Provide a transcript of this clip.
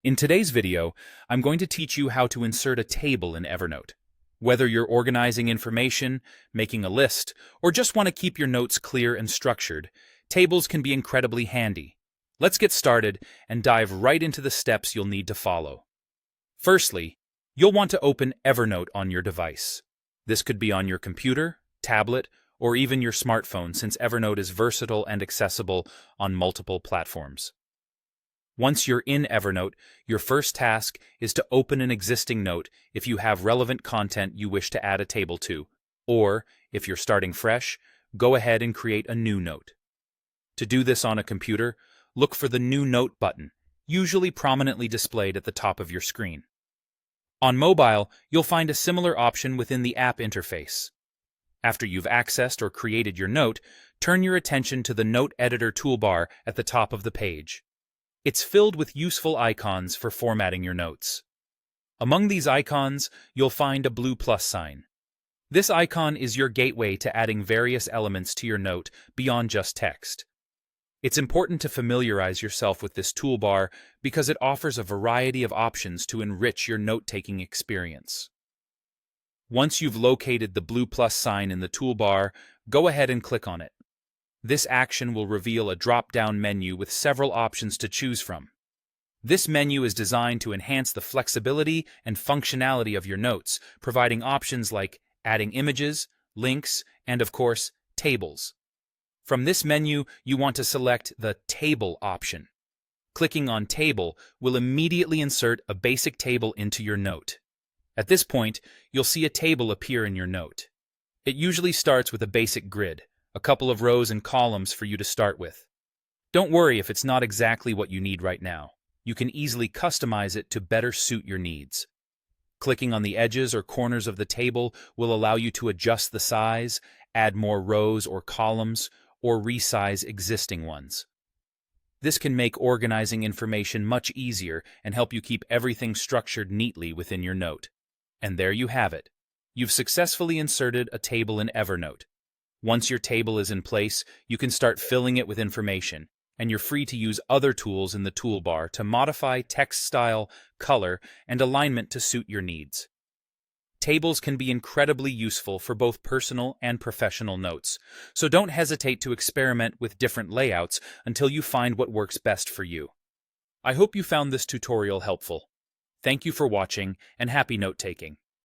In today's video, I'm going to teach you how to insert a table in Evernote. Whether you're organizing information, making a list, or just want to keep your notes clear and structured, tables can be incredibly handy. Let's get started and dive right into the steps you'll need to follow. Firstly, you'll want to open Evernote on your device. This could be on your computer, tablet, or even your smartphone, since Evernote is versatile and accessible on multiple platforms. Once you're in Evernote, your first task is to open an existing note if you have relevant content you wish to add a table to, or, if you're starting fresh, go ahead and create a new note. To do this on a computer, look for the New Note button, usually prominently displayed at the top of your screen. On mobile, you'll find a similar option within the app interface. After you've accessed or created your note, turn your attention to the Note Editor toolbar at the top of the page. It's filled with useful icons for formatting your notes. Among these icons, you'll find a blue plus sign. This icon is your gateway to adding various elements to your note beyond just text. It's important to familiarize yourself with this toolbar because it offers a variety of options to enrich your note-taking experience. Once you've located the blue plus sign in the toolbar, go ahead and click on it. This action will reveal a drop-down menu with several options to choose from. This menu is designed to enhance the flexibility and functionality of your notes, providing options like adding images, links, and of course, tables. From this menu, you want to select the Table option. Clicking on Table will immediately insert a basic table into your note. At this point, you'll see a table appear in your note. It usually starts with a basic grid, a couple of rows and columns for you to start with. Don't worry if it's not exactly what you need right now. You can easily customize it to better suit your needs. Clicking on the edges or corners of the table will allow you to adjust the size, add more rows or columns, or resize existing ones. This can make organizing information much easier and help you keep everything structured neatly within your note. And there you have it. You've successfully inserted a table in Evernote. Once your table is in place, you can start filling it with information, and you're free to use other tools in the toolbar to modify text style, color, and alignment to suit your needs. Tables can be incredibly useful for both personal and professional notes, so don't hesitate to experiment with different layouts until you find what works best for you. I hope you found this tutorial helpful. Thank you for watching, and happy note-taking.